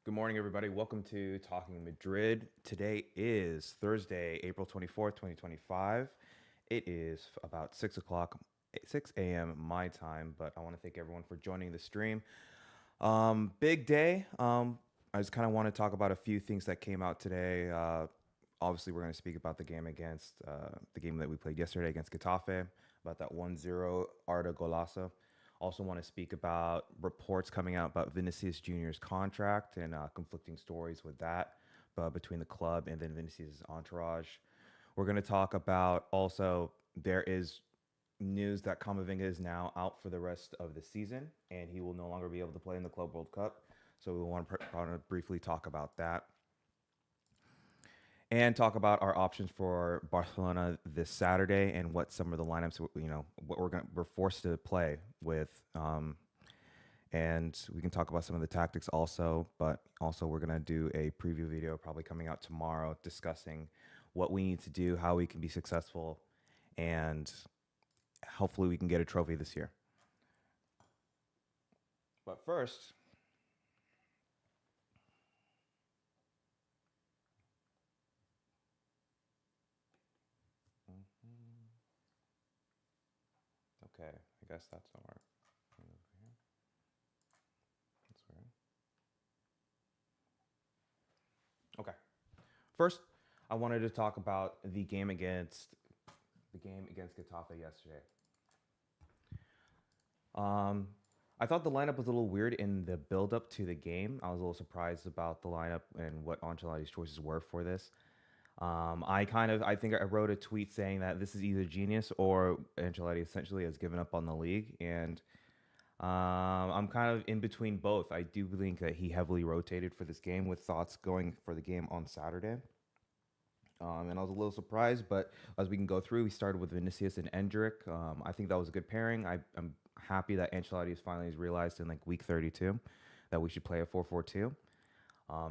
Good morning, everybody. Welcome to Talking Madrid. Today is Thursday, April 24th, 2025. It is about 6 o'clock, 6 a.m. my time, but I want to thank everyone for joining the stream. Big day. I just kind of want to talk about a few things that came out today. Obviously, we're going to speak about the game the game that we played yesterday against Getafe, about that 1-0 Arda Golazo. Also, want to speak about reports coming out about Vinicius Jr.'s contract and conflicting stories with that between the club and then Vinicius' entourage. We're going to talk about also there is news that Camavinga is now out for the rest of the season and he will no longer be able to play in the Club World Cup. So we want to briefly talk about that and talk about our options for Barcelona this Saturday and what some of the lineups, what we're forced to play with. And we can talk about some of the tactics also, but also we're gonna do a preview video probably coming out tomorrow discussing what we need to do, how we can be successful, and hopefully we can get a trophy this year. But first, okay, I guess that's somewhere. That's weird. Okay. First, I wanted to talk about the game against Getafe yesterday. I thought the lineup was a little weird in the build-up to the game. I was a little surprised about the lineup and what Ancelotti's choices were for this. I think I wrote a tweet saying that this is either genius or Ancelotti essentially has given up on the league, and I'm kind of in between both. I do think that he heavily rotated for this game with thoughts going for the game on Saturday. And I was a little surprised, but as we can go through, we started with Vinicius and Endrick. I think that was a good pairing. I'm happy that Ancelotti has finally realized in like week 32 that we should play a 4-4-2.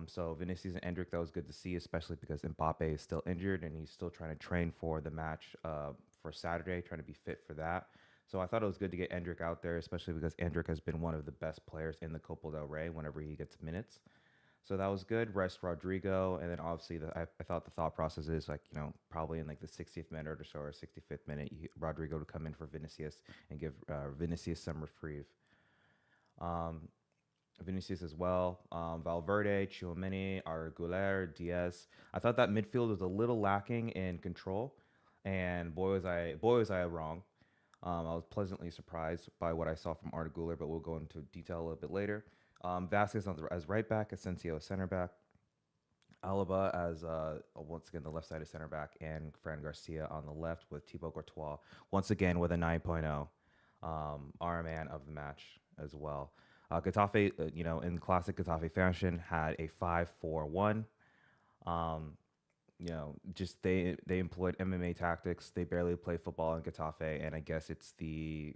So Vinicius and Endrick, that was good to see, especially because Mbappe is still injured and he's still trying to train for the match for Saturday, trying to be fit for that. So I thought it was good to get Endrick out there, especially because Endrick has been one of the best players in the Copa del Rey whenever he gets minutes. So that was good. Rest Rodrigo, and then obviously I thought the thought process is like probably in like the 60th minute or so or 65th minute, Rodrigo to come in for Vinicius and give Vinicius some reprieve. Um, Vinicius as well, Valverde, Tchouaméni, Arguler, Diaz. I thought that midfield was a little lacking in control, and boy was I wrong. I was pleasantly surprised by what I saw from Arda Güler, but we'll go into detail a little bit later. Vasquez as right back, Asensio as center back, Alaba as once again the left side of center back, and Fran Garcia on the left with Thibaut Courtois once again with a 9.0, our man of the match as well. Getafe, in classic Getafe fashion, had a 5-4-1. Just they employed MMA tactics. They barely play football in Getafe, and I guess it's the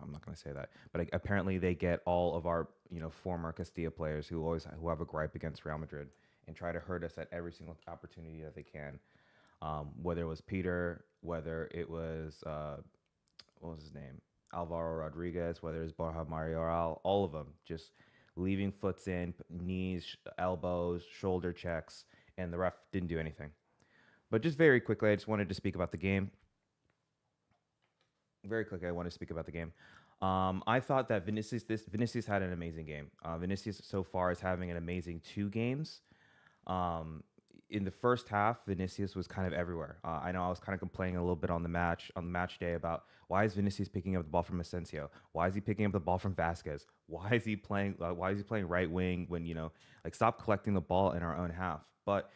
I'm not going to say that, but apparently they get all of our former Castilla players who have a gripe against Real Madrid and try to hurt us at every single opportunity that they can. Whether it was Peter, whether it was what was his name, Alvaro Rodriguez, whether it's Borja Mayoral, all of them just leaving foots in, knees, elbows, shoulder checks, and the ref didn't do anything. But just very quickly, I just wanted to speak about the game. Very quickly, I want to speak about the game. I thought that Vinicius had an amazing game. Vinicius so far is having an amazing 2 games. In the first half, Vinicius was kind of everywhere. I know I was kind of complaining a little bit on the match day about why is Vinicius picking up the ball from Asensio? Why is he picking up the ball from Vasquez? Why is he playing? Why is he playing right wing when stop collecting the ball in our own half? But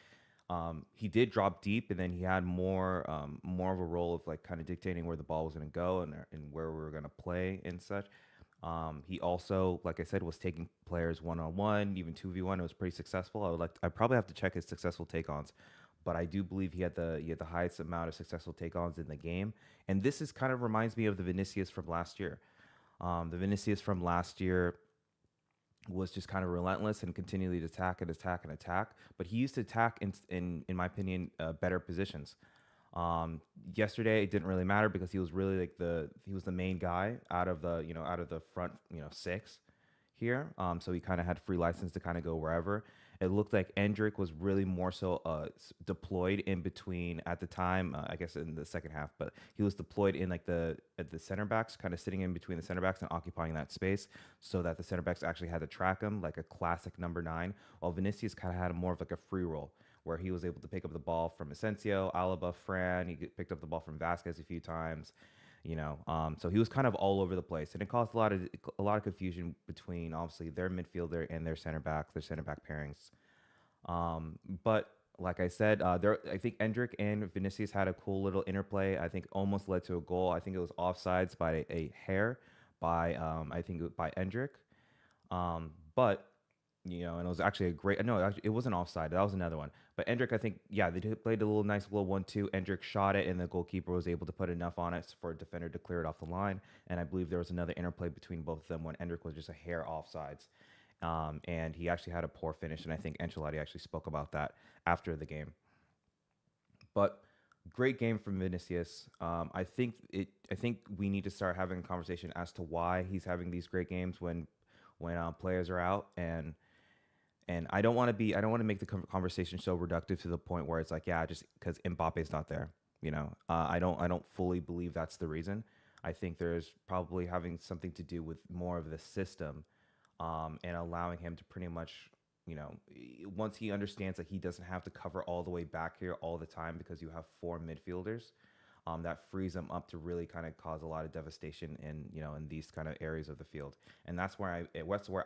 he did drop deep, and then he had more of a role of like kind of dictating where the ball was going to go and where we were going to play and such. He also, like I said, was taking players 1-on-1, even 2v1. It was pretty successful. I probably have to check his successful take-ons, but I do believe he had the highest amount of successful take-ons in the game. And this is kind of reminds me of the Vinicius from last year. The Vinicius from last year was just kind of relentless and continually attack and attack and attack. But he used to attack in my opinion, better positions. Yesterday it didn't really matter because he was really like he was the main guy out of the front 6. here. So he kind of had free license to kind of go wherever. It looked like Endrick was really more so deployed in between at the time. I guess in the second half, but he was deployed in like the at the center backs, kind of sitting in between the center backs and occupying that space, so that the center backs actually had to track him like a classic number nine. While Vinicius kind of had more of like a free role, where he was able to pick up the ball from Asensio, Alaba, Fran. Picked up the ball from Vasquez a few times. So he was kind of all over the place, and it caused a lot of confusion between obviously their midfielder and their center back pairings. But like I said, I think Endrick and Vinicius had a cool little interplay. I think almost led to a goal. I think it was offsides by a hair by I think by Endrick. But and it was actually a great. No, actually, it wasn't offside. That was another one. But Endrick, I think, yeah, played a little nice little 1-2. Endrick shot it, and the goalkeeper was able to put enough on it for a defender to clear it off the line. And I believe there was another interplay between both of them when Endrick was just a hair offsides. And he actually had a poor finish, and I think Ancelotti actually spoke about that after the game. But great game from Vinicius. I think we need to start having a conversation as to why he's having these great games when players are out, and I don't want to make the conversation so reductive to the point where it's like, yeah, just because Mbappe's not there. I don't fully believe that's the reason. I think there's probably having something to do with more of the system, and allowing him to pretty much, once he understands that he doesn't have to cover all the way back here all the time because you have four midfielders, that frees him up to really kind of cause a lot of devastation in these kind of areas of the field. And that's where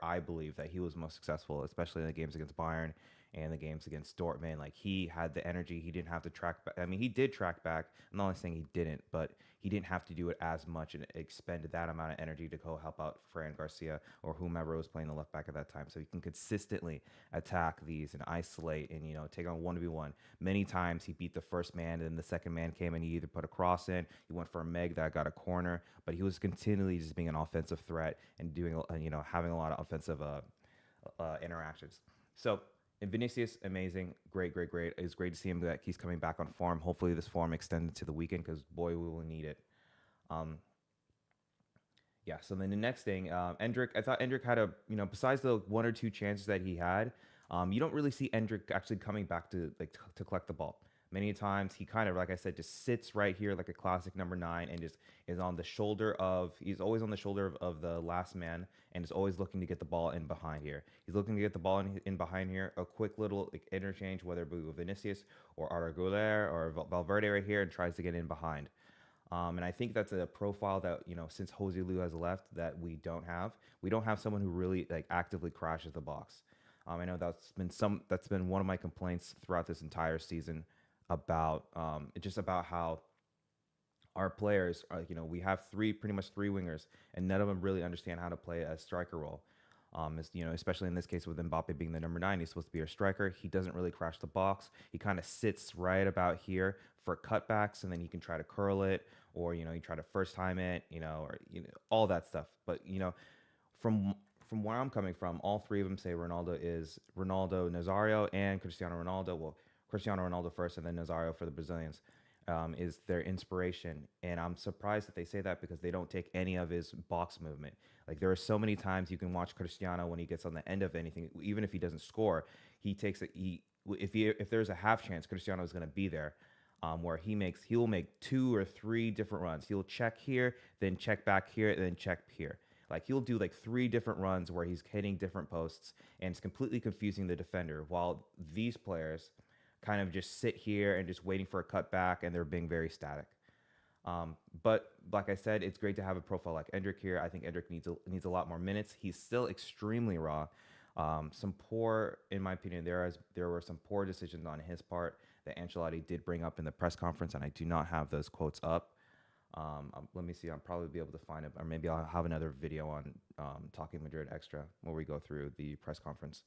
I believe that he was most successful, especially in the games against Bayern and the games against Dortmund. Like, he had the energy. He didn't have to track back. I mean, he did track back. I'm not only saying he didn't, but he didn't have to do it as much and expend that amount of energy to go help out Fran Garcia or whomever was playing the left back at that time. So he can consistently attack these and isolate and take on 1v1. Many times he beat the first man, and then the second man came and he either put a cross in, he went for a meg that got a corner, but he was continually just being an offensive threat and doing having a lot of offensive interactions. So, and Vinicius, amazing, great, great, great. It's great to see him that he's coming back on form. Hopefully, this form extends to the weekend because boy, we will need it. Um, yeah. So then the next thing, Endrick. I thought Endrick had besides the one or two chances that he had, you don't really see Endrick actually coming back to collect the ball. Many times he kind of, like I said, just sits right here like a classic number nine and just is on the shoulder of. He's always on the shoulder of the last man and is always looking to get the ball in behind here. He's looking to get the ball in behind here. A quick little interchange, whether it be with Vinicius or Arda or Valverde right here, and tries to get in behind. And I think that's a profile that, since Jose Lu has left, that we don't have. We don't have someone who really actively crashes the box. I know that's been one of my complaints throughout this entire season about just about how our players are. We have pretty much three wingers, and none of them really understand how to play a striker role. Especially in this case with Mbappe being the number nine, he's supposed to be our striker. He doesn't really crash the box. He kind of sits right about here for cutbacks, and then he can try to curl it, or you try to first time it, or all that stuff. But from where I'm coming from, all three of them say Ronaldo is Ronaldo, Nazario, and Cristiano Ronaldo. Well, Cristiano Ronaldo first, and then Nazario for the Brazilians. Is their inspiration. And I'm surprised that they say that because they don't take any of his box movement. Like, there are so many times you can watch Cristiano when he gets on the end of anything, even if he doesn't score, he takes it. If there's a half chance, Cristiano is going to be there. Where he will make two or three different runs. He'll check here, then check back here, and then check here. Like, he'll do like three different runs where he's hitting different posts, and it's completely confusing the defender. While these players kind of just sit here and just waiting for a cutback, and they're being very static. But like I said, it's great to have a profile like Endrick here. I think Endrick needs a lot more minutes. He's still extremely raw. In my opinion, there were some poor decisions on his part that Ancelotti did bring up in the press conference, and I do not have those quotes up. Let me see. I'll probably be able to find it, or maybe I'll have another video on Talking Madrid Extra where we go through the press conference.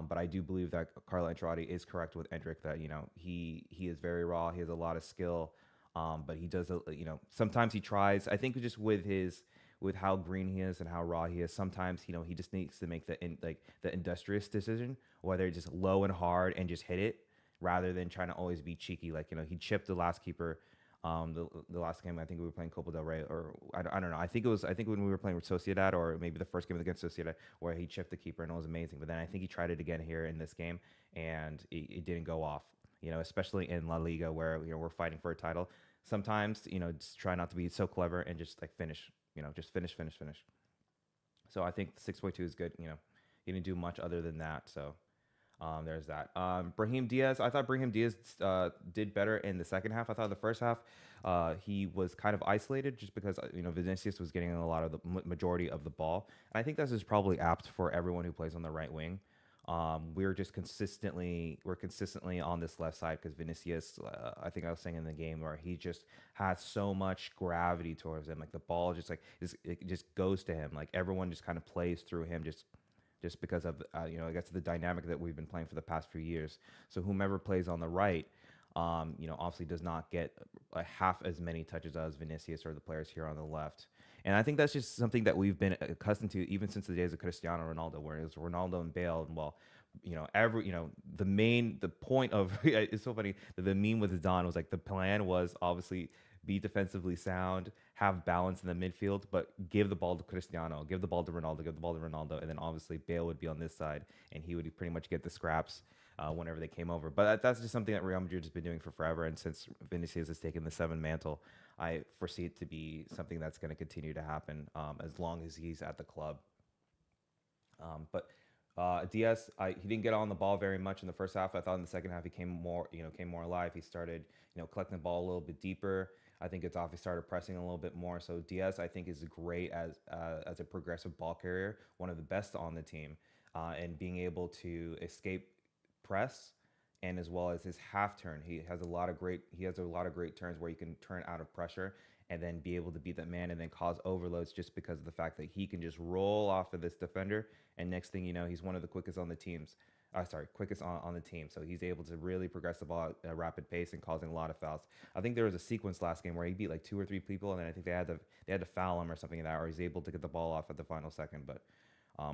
But I do believe that Carlo Ancelotti is correct with Endrick that he is very raw. He has a lot of skill, but he does sometimes he tries. I think just with how green he is and how raw he is, sometimes he just needs to make the industrious decision, whether it's just low and hard and just hit it rather than trying to always be cheeky. Like he chipped the last keeper The last game I think we were playing Copa del Rey, or I don't know. I think when we were playing with Sociedad, or maybe the first game against Sociedad, where he chipped the keeper and it was amazing. But then I think he tried it again here in this game, and it didn't go off. Especially in La Liga where we're fighting for a title. Sometimes just try not to be so clever and just like finish. Just finish, finish, finish. So I think 6.2 is good. He didn't do much other than that. So there's that. Brahim Diaz. I thought Brahim Diaz did better in the second half. I thought the first half he was kind of isolated just because Vinicius was getting a lot of the majority of the ball, and I think this is probably apt for everyone who plays on the right wing. We're consistently on this left side because Vinicius. I think I was saying in the game where he just has so much gravity towards him. Like the ball just it just goes to him. Like everyone just kind of plays through him just because of I guess the dynamic that we've been playing for the past few years. So whomever plays on the right, obviously does not get half as many touches as Vinicius or the players here on the left. And I think that's just something that we've been accustomed to even since the days of Cristiano Ronaldo, where it was Ronaldo and Bale. And well, the point of it's so funny that the meme with Don was like the plan was obviously be defensively sound, have balance in the midfield, but give the ball to Cristiano, give the ball to Ronaldo, give the ball to Ronaldo, and then obviously Bale would be on this side, and he would pretty much get the scraps whenever they came over. But that's just something that Real Madrid has been doing for forever, and since Vinicius has taken the seven mantle, I foresee it to be something that's going to continue to happen as long as he's at the club. But Diaz, he didn't get on the ball very much in the first half. I thought in the second half he came more alive. He started, collecting the ball a little bit deeper. I think it's off. He started pressing a little bit more. So Diaz, I think, is great as a progressive ball carrier, one of the best on the team, and being able to escape press, and as well as his half turn. He has a lot of great turns where he can turn out of pressure and then be able to beat that man and then cause overloads just because of the fact that he can just roll off of this defender. And next thing you know, he's one of the quickest on the teams. Quickest on the team. So he's able to really progress the ball at a rapid pace and causing a lot of fouls. I think there was a sequence last game where he beat like two or three people, and then I think they had to foul him or something like that, or he's able to get the ball off at the final second. But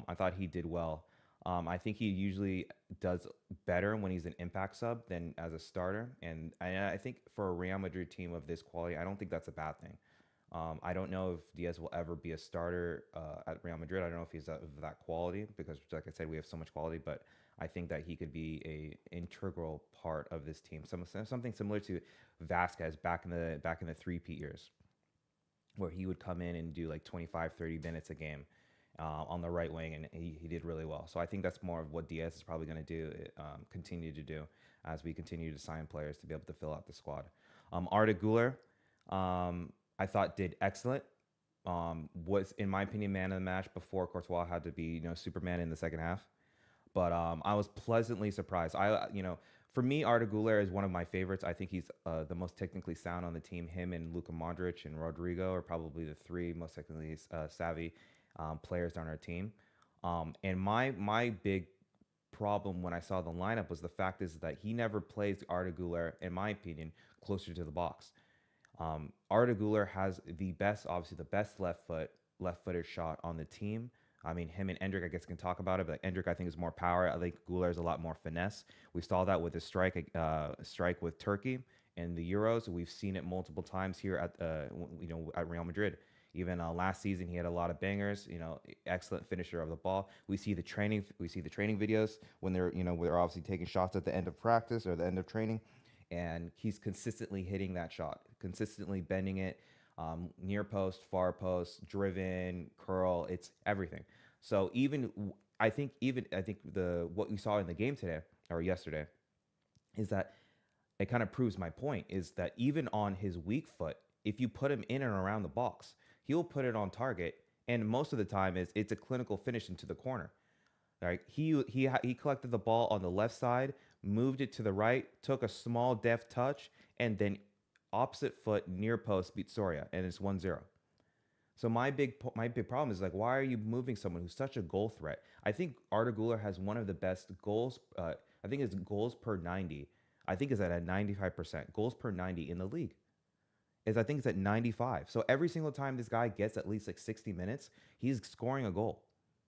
I thought he did well. I think he usually does better when he's an impact sub than as a starter. And I think for a Real Madrid team of this quality, I don't think that's a bad thing. I don't know if Diaz will ever be a starter at Real Madrid. I don't know if he's of that quality because, like I said, we have so much quality. But I think that he could be a integral part of this team. Something similar to Vasquez back in the three-peat years, where he would come in and do like 25, 30 minutes a game on the right wing, and he did really well. So I think that's more of what Diaz is probably going to continue to do as we continue to sign players to be able to fill out the squad. Arda Güler, I thought did excellent. Was, in my opinion, man of the match before Courtois had to be, Superman in the second half. But I was pleasantly surprised. For me, Arda Güler is one of my favorites. I think he's the most technically sound on the team. Him and Luka Modric and Rodrigo are probably the three most technically savvy players on our team. And my big problem when I saw the lineup was the fact is that he never plays Arda Güler, in my opinion, closer to the box. Arda Güler has obviously the best left-footed shot on the team. I mean, him and Endrick, I guess, can talk about it, but Endrick, I think, is more power. I think Güler is a lot more finesse. We saw that with his strike with Turkey in the Euros. We've seen it multiple times here at Real Madrid. Even last season, he had a lot of bangers. Excellent finisher of the ball. We see the training videos when they're obviously taking shots at the end of practice or the end of training, and he's consistently hitting that shot, consistently bending it. Near post, far post, driven, curl, it's everything. So I think what we saw in the game today or yesterday is that it kind of proves my point is that even on his weak foot, if you put him in and around the box, he'll put it on target, and most of the time it's a clinical finish into the corner. Right? He collected the ball on the left side, moved it to the right, took a small deft touch, and then opposite foot near post beat Soria, and it's 1-0. So my big problem is like, why are you moving someone who's such a goal threat? I think Arda Güler has one of the best goals. I think his goals per 90. I think is at a 95% goals per 90 in the league. I think it's at 95. So every single time this guy gets at least like 60 minutes, he's scoring a goal.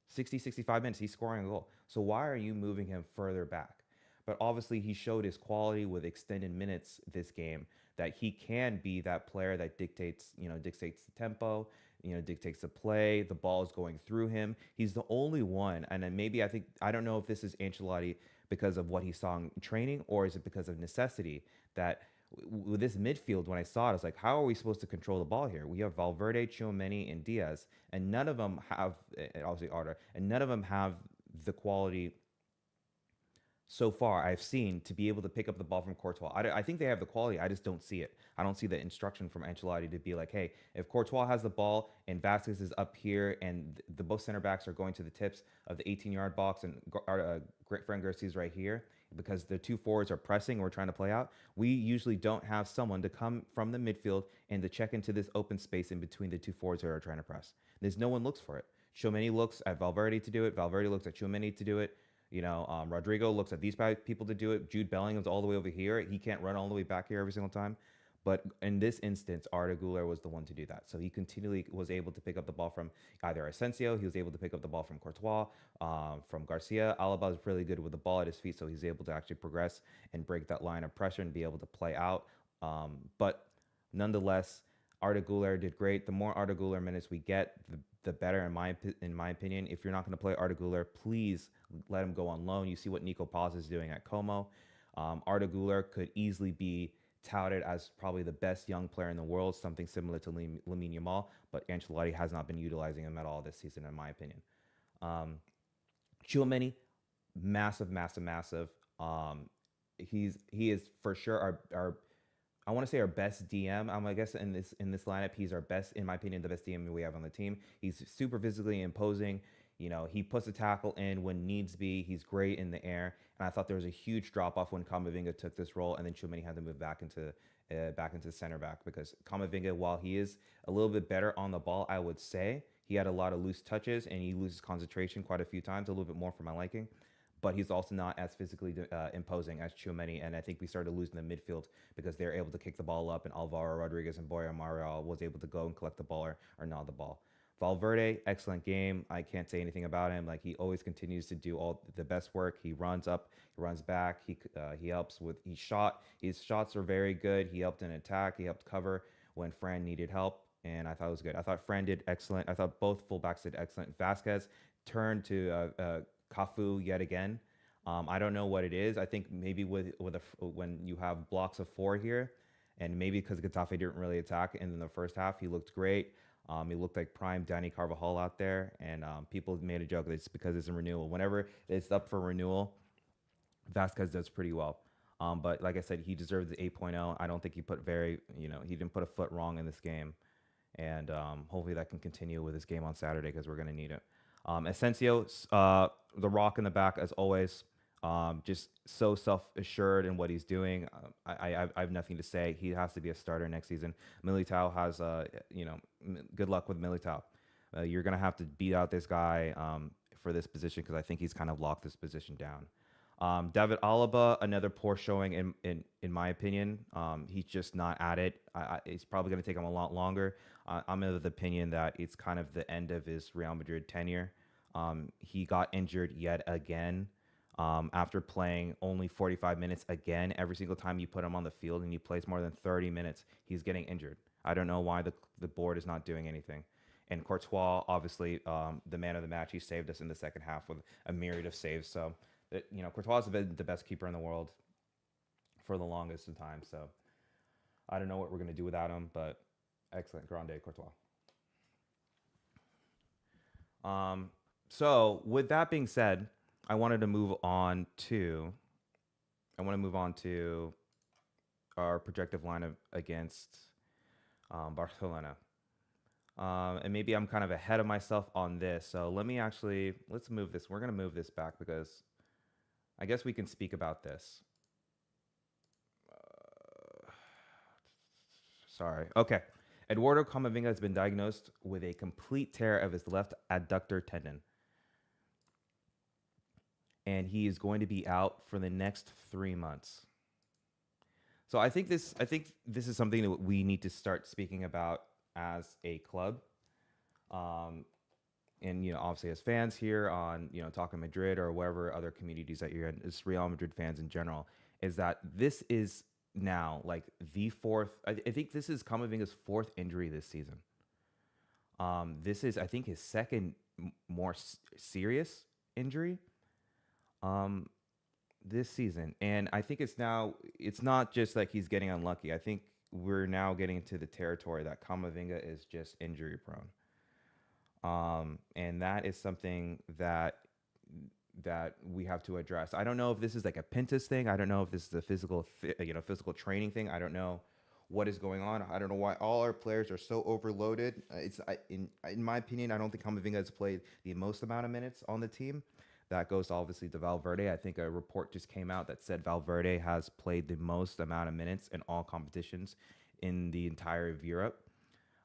60, 65 minutes, he's scoring a goal. So why are you moving him further back? But obviously he showed his quality with extended minutes this game that he can be that player that dictates the tempo, dictates the play. The ball is going through him. He's the only one, and then maybe I don't know if this is Ancelotti because of what he saw in training, or is it because of necessity that with this midfield, when I saw it, I was like, how are we supposed to control the ball here? We have Valverde, Tchouaméni, and Diaz, and none of them have, obviously Arda, and none of them have the quality so far I've seen to be able to pick up the ball from Courtois. I think they have the quality. I just don't see it. I don't see the instruction from Ancelotti to be like, hey, if Courtois has the ball and Vasquez is up here and the both center backs are going to the tips of the 18-yard box and great friend Garcia's right here because the two forwards are pressing and we're trying to play out, we usually don't have someone to come from the midfield and to check into this open space in between the two forwards that are trying to press. There's no one looks for it. Tchouaméni looks at Valverde to do it. Valverde looks at Tchouaméni to do it. Rodrigo looks at these people to do it. Jude Bellingham's all the way over here. He can't run all the way back here every single time. But in this instance, Arda Güler was the one to do that. So he continually was able to pick up the ball from either Asensio. He was able to pick up the ball from Courtois, from Garcia. Alaba is really good with the ball at his feet, so he's able to actually progress and break that line of pressure and be able to play out. But nonetheless, Arda Güler did great. The more Arda Güler minutes we get, the better in my opinion. If you're not going to play Arda Güler, please let him go on loan. You see what Nico Paz is doing at Como. Arda Güler could easily be touted as probably the best young player in the world, something similar to Lamine Yamal, but Ancelotti has not been utilizing him at all this season, in my opinion. Tchouaméni, massive. He is for sure our I want to say our best DM. I guess in this lineup, he's our best, in my opinion, the best DM we have on the team. He's super physically imposing. He puts a tackle in when needs be. He's great in the air. And I thought there was a huge drop off when Camavinga took this role, and then Tchouaméni had to move back into center back because Camavinga, while he is a little bit better on the ball, I would say he had a lot of loose touches and he loses concentration quite a few times, a little bit more for my liking. But he's also not as physically imposing as Tchouaméni, and I think we started losing the midfield because they're able to kick the ball up, and Alvaro Rodriguez and Boya Marial was able to go and collect the ball or nod the ball. Valverde, excellent game. I can't say anything about him. Like, he always continues to do all the best work. He runs up, he runs back. He helps with his shots are very good. He helped in attack. He helped cover when Fran needed help, and I thought it was good. I thought Fran did excellent. I thought both fullbacks did excellent. Vasquez turned to Cafu yet again. I don't know what it is. I think maybe when you have blocks of four here, and maybe because Getafe didn't really attack in the first half, he looked great. He looked like prime Danny Carvajal out there, and people made a joke that it's because it's a renewal. Whenever it's up for renewal, Vasquez does pretty well. But like I said, he deserved the 8.0. I don't think he he didn't put a foot wrong in this game. And hopefully that can continue with this game on Saturday because we're going to need it. Asensio, the rock in the back as always, just so self-assured in what he's doing. I have nothing to say. He has to be a starter next season. Militao has, good luck with Militao. You're going to have to beat out this guy for this position because I think he's kind of locked this position down. David Alaba, another poor showing in my opinion. He's just not at it. It's probably going to take him a lot longer. I'm of the opinion that it's kind of the end of his Real Madrid tenure. He got injured yet again after playing only 45 minutes again. Every single time you put him on the field and he plays more than 30 minutes, he's getting injured. I don't know why the board is not doing anything. And Courtois, obviously, the man of the match, he saved us in the second half with a myriad of saves. So, Courtois has been the best keeper in the world for the longest of time. So, I don't know what we're going to do without him, but excellent. Grande Courtois. So, with that being said, I want to move on to our projective lineup against Barcelona. And maybe I'm kind of ahead of myself on this. So let's move this. We're going to move this back because I guess we can speak about this. Sorry. Okay. Eduardo Camavinga has been diagnosed with a complete tear of his left adductor tendon. And he is going to be out for the next 3 months. So I think this is something that we need to start speaking about as a club. And obviously as fans here on Talking Madrid or wherever other communities that you're in, as Real Madrid fans in general, is that this is now, like the fourth. I think this is Camavinga's fourth injury this season. This is, I think, his second more serious injury um, this season, and I think it's not just like he's getting unlucky. I think we're now getting into the territory that Camavinga is just injury prone, and that is something that we have to address. I don't know if this is like a Pintus thing. I don't know if this is a physical training thing. I don't know what is going on. I don't know why all our players are so overloaded. In my opinion, I don't think Camavinga has played the most amount of minutes on the team. That goes obviously to Valverde. I think a report just came out that said Valverde has played the most amount of minutes in all competitions in the entire of Europe.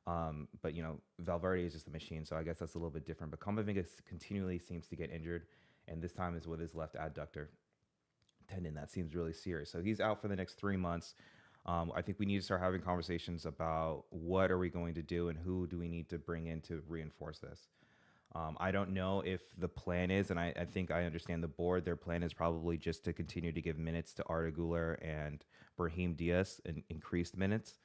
But Valverde is just a machine, so I guess that's a little bit different. But Camavinga continually seems to get injured, and this time is with his left adductor tendon. That seems really serious. So he's out for the next 3 months. I think we need to start having conversations about what are we going to do and who do we need to bring in to reinforce this. I don't know if the plan is, and I think I understand the board. Their plan is probably just to continue to give minutes to Arda Güler and Brahim Diaz and increased minutes.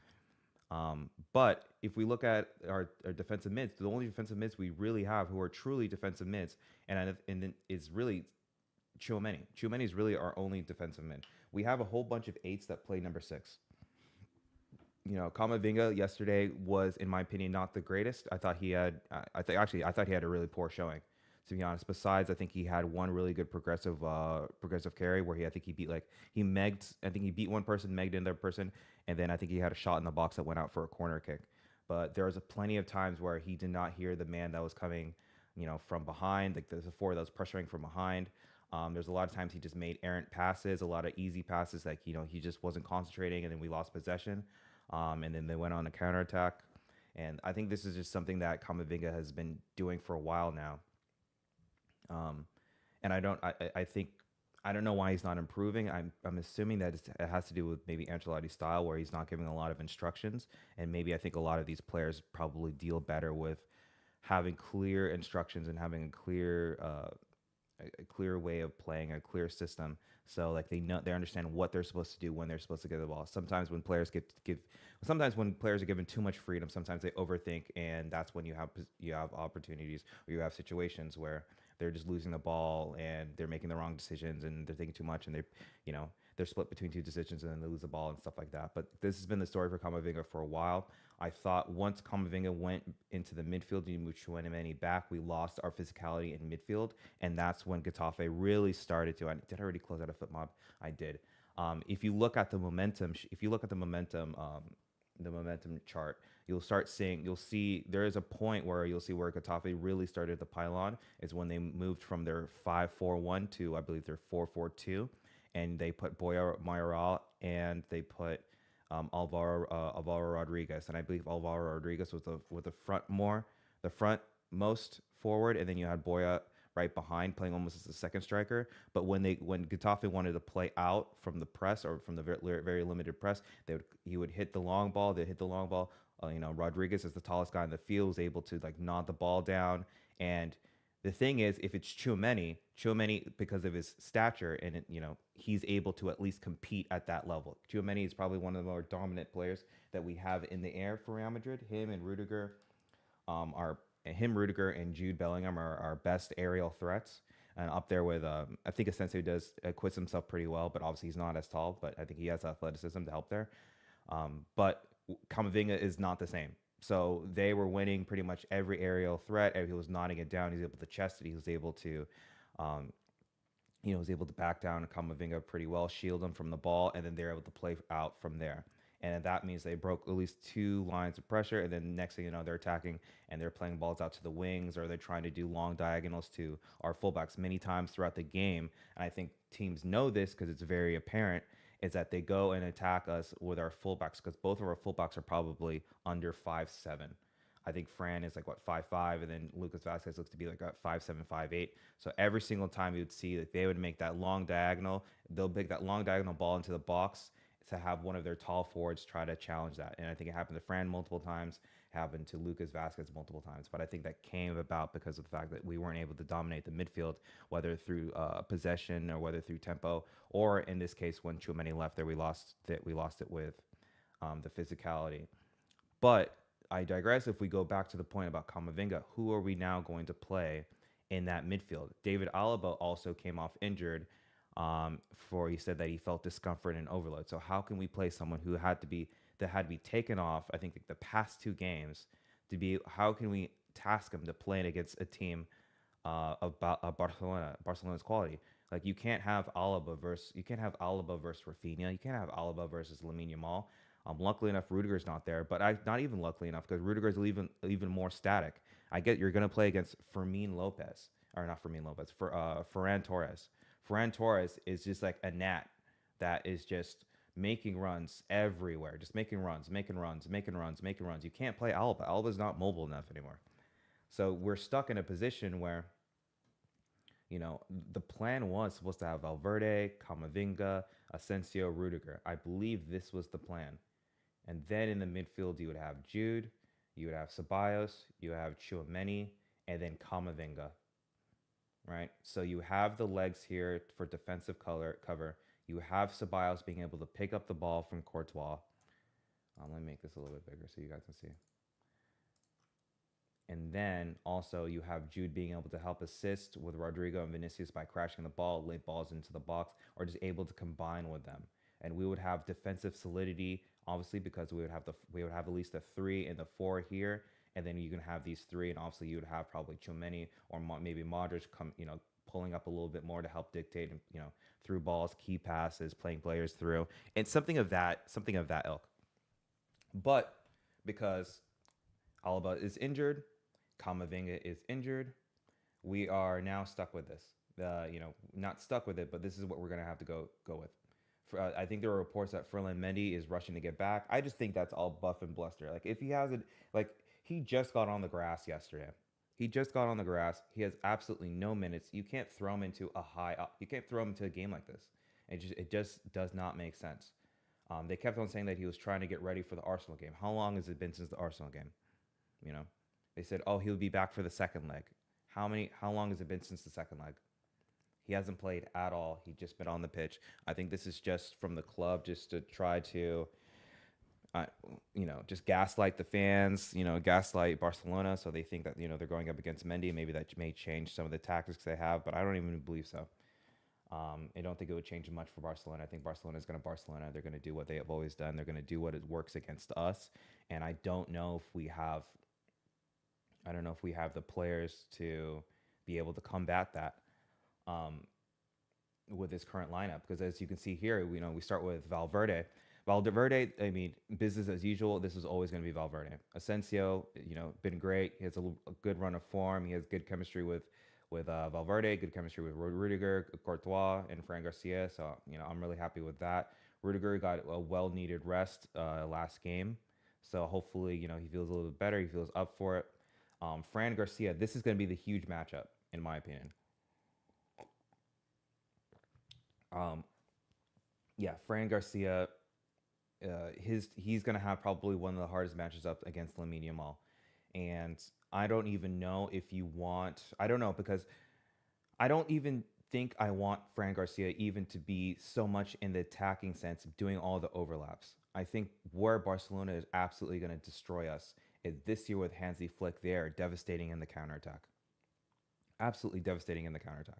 But if we look at our defensive mids, the only defensive mids we really have who are truly defensive mids, and is really Tchouaméni. Tchouaméni is really our only defensive mid. We have a whole bunch of eights that play number six. Camavinga yesterday was, in my opinion, not the greatest. I thought he had, I thought he had a really poor showing, to be honest. Besides, I think he had one really good progressive carry where I think he beat I think he beat one person, megged another person, and then I think he had a shot in the box that went out for a corner kick. But there was plenty of times where he did not hear the man that was coming, from behind. Like there's a forward that was pressuring from behind. There's a lot of times he just made errant passes, a lot of easy passes, like he just wasn't concentrating, and then we lost possession. And then they went on a counterattack. And I think this is just something that Camavinga has been doing for a while now. And I think, I don't know why he's not improving. I'm assuming that it has to do with maybe Ancelotti's style, where he's not giving a lot of instructions. And maybe I think a lot of these players probably deal better with having clear instructions and having a clear way of playing, a clear system. So like they understand what they're supposed to do when they're supposed to get the ball. Sometimes when players are given too much freedom, sometimes they overthink, and that's when you have opportunities, or you have situations where they're just losing the ball and they're making the wrong decisions and they're thinking too much, and they're split between two decisions and then they lose the ball and stuff like that. But this has been the story for Camavinga for a while. I thought once Camavinga went into the midfield, you moved Tchouaméni back, we lost our physicality in midfield, and that's when Getafe really started to. Did I already close out a foot mob? I did. If you look at the momentum, the momentum chart, you'll see there is a point where you'll see where Getafe really started the pylon is when they moved from their 5-4-1 to, I believe, their 4-4-2, and they put Boya Mayoral and they put Alvaro Rodriguez, and I believe Alvaro Rodriguez was the front most forward, and then you had Boya right behind, playing almost as a second striker. But when Getafe wanted to play out from the press or from the very limited press, he would hit the long ball. They hit the long ball. Rodriguez is the tallest guy in the field, was able to like nod the ball down. And the thing is, if it's Tchouaméni, because of his stature and he's able to at least compete at that level. Tchouaméni is probably one of the more dominant players that we have in the air for Real Madrid. Rudiger and Jude Bellingham are our best aerial threats, and up there with I think Asensio does acquits himself pretty well, but obviously he's not as tall, but I think he has athleticism to help there. But Camavinga is not the same. So they were winning pretty much every aerial threat. He was nodding it down. He was able to chest it. He was able to, back down Camavinga pretty well, shield him from the ball, and then they're able to play out from there. And that means they broke at least two lines of pressure, and then next thing you know, they're attacking and they're playing balls out to the wings, or they're trying to do long diagonals to our fullbacks many times throughout the game. And I think teams know this because it's very apparent, is that they go and attack us with our fullbacks, because both of our fullbacks are probably under 5'7". I think Fran is like 5'5", and then Lucas Vazquez looks to be like 5'7", 5'8". So every single time you would see that they would make that long diagonal, they'll make that long diagonal ball into the box, to have one of their tall forwards try to challenge that. And I think it happened to Fran multiple times, happened to Lucas Vasquez multiple times. But I think that came about because of the fact that we weren't able to dominate the midfield, whether through possession or whether through tempo, or in this case, when Tchouameni left there, we lost it. We lost it with the physicality. But I digress. If we go back to the point about Camavinga, who are we now going to play in that midfield? David Alaba also came off injured. For he said that he felt discomfort and overload. So how can we play someone who had to be taken off? I think the past 2 games to be. How can we task him to play against a team of Barcelona's quality? Like you can't have Alaba versus Rafinha. You can't have Alaba versus Lamine Yamal. Luckily enough, Rudiger's not there, but not even luckily enough because Rudiger's even more static. I get you're gonna play against Fermin Lopez or not Fermin Lopez for Ferran Torres. Ferran Torres is just like a gnat that is just making runs everywhere, just making runs, making runs, making runs, making runs. You can't play Alba. Alba's not mobile enough anymore. So we're stuck in a position where the plan was supposed to have Valverde, Camavinga, Asensio, Rudiger. I believe this was the plan. And then in the midfield, you would have Jude, you would have Ceballos, you have Tchouameni, and then Camavinga. Right? So you have the legs here for defensive cover. You have Ceballos being able to pick up the ball from Courtois. Let me make this a little bit bigger so you guys can see. And then also you have Jude being able to help assist with Rodrigo and Vinicius by crashing the ball, late balls into the box, or just able to combine with them. And we would have defensive solidity, obviously, because we would have at least a 3 and the 4 here, and then you can have these 3, and obviously you would have probably Tchouameni or maybe Modric pulling up a little bit more to help dictate, through balls, key passes, playing players through, and something of that ilk. But because Alaba is injured, Camavinga is injured, we are now stuck with this. Not stuck with it, but this is what we're gonna have to go with. I think there are reports that Ferland Mendy is rushing to get back. I just think that's all buff and bluster. Like if he has it, like he just got on the grass yesterday. He just got on the grass. He has absolutely no minutes. You can't throw him into you can't throw him into a game like this. It just does not make sense. They kept on saying that he was trying to get ready for the Arsenal game. How long has it been since the Arsenal game? They said, oh, he'll be back for the second leg. How long has it been since the second leg? He hasn't played at all. He's just been on the pitch. I think this is just from the club just to try to, just gaslight the fans, gaslight Barcelona. So they think that, they're going up against Mendy. Maybe that may change some of the tactics they have, but I don't even believe so. I don't think it would change much for Barcelona. I think Barcelona is going to Barcelona. They're going to do what they have always done. They're going to do what it works against us. And I don't know if we have the players to be able to combat that with this current lineup. Because as you can see here, we start with Valverde. Valverde, I mean, business as usual. This is always going to be Valverde. Asensio, been great. He has a good run of form. He has good chemistry with Valverde, good chemistry with Rudiger, Courtois, and Fran Garcia. So, I'm really happy with that. Rudiger got a well-needed rest last game. So hopefully, he feels a little bit better. He feels up for it. Fran Garcia, this is going to be the huge matchup, in my opinion. Fran Garcia, he's going to have probably one of the hardest matches up against Lamine Yamal. And I don't even know I don't know, because I don't even think I want Fran Garcia even to be so much in the attacking sense of doing all the overlaps. I think where Barcelona is absolutely going to destroy us is this year with Hansi Flick there, devastating in the counterattack. Absolutely devastating in the counterattack.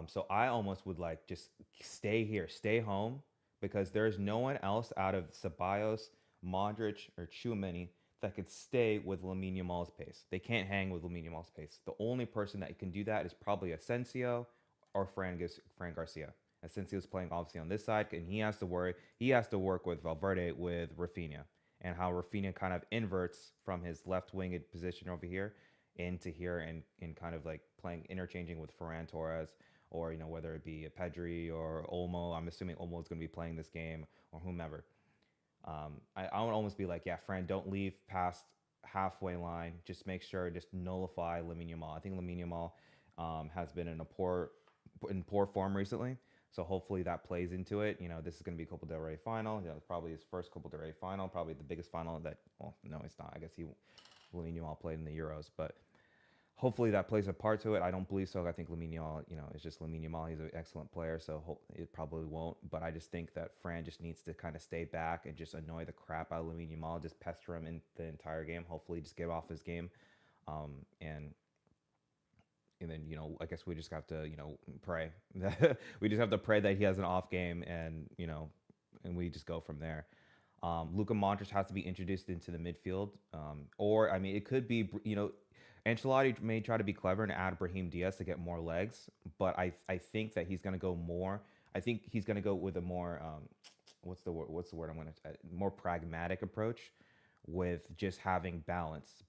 So I almost would just stay here, stay home, because there's no one else out of Ceballos, Modric, or Tchouameni that could stay with Lamine Yamal's pace. They can't hang with Lamine Yamal's pace. The only person that can do that is probably Asensio or Fran Garcia. Asensio's playing obviously on this side, and he has to work with Valverde with Rafinha, and how Rafinha kind of inverts from his left-winged position over here into here, and kind of interchanging with Ferran Torres, or whether it be Pedri or Olmo. I'm assuming Olmo is going to be playing this game, or whomever. I would almost be Fran, don't leave past halfway line. Just make sure, just nullify Lamine Yamal. I think Lamine Yamal has been in poor form recently. So hopefully that plays into it. This is going to be Copa del Rey final. Probably his first Copa del Rey final, probably the biggest final that. Well, no, it's not. I guess Vini Jr played in the Euros, but hopefully that plays a part to it. I don't believe so. I think Lamine Yamal, is just Lamine Yamal. He's an excellent player, so it probably won't. But I just think that Fran just needs to kind of stay back and just annoy the crap out of Lamine Yamal, just pester him in the entire game. Hopefully, just get off his game, and then I guess we just have to pray. We just have to pray that he has an off game, and we just go from there. Luka Modric has to be introduced into the midfield, or I mean, it could be Ancelotti may try to be clever and add Brahim Diaz to get more legs, but I think that he's going to go more. I think he's going to go with a more what's the word I'm going to more pragmatic approach with just having balance.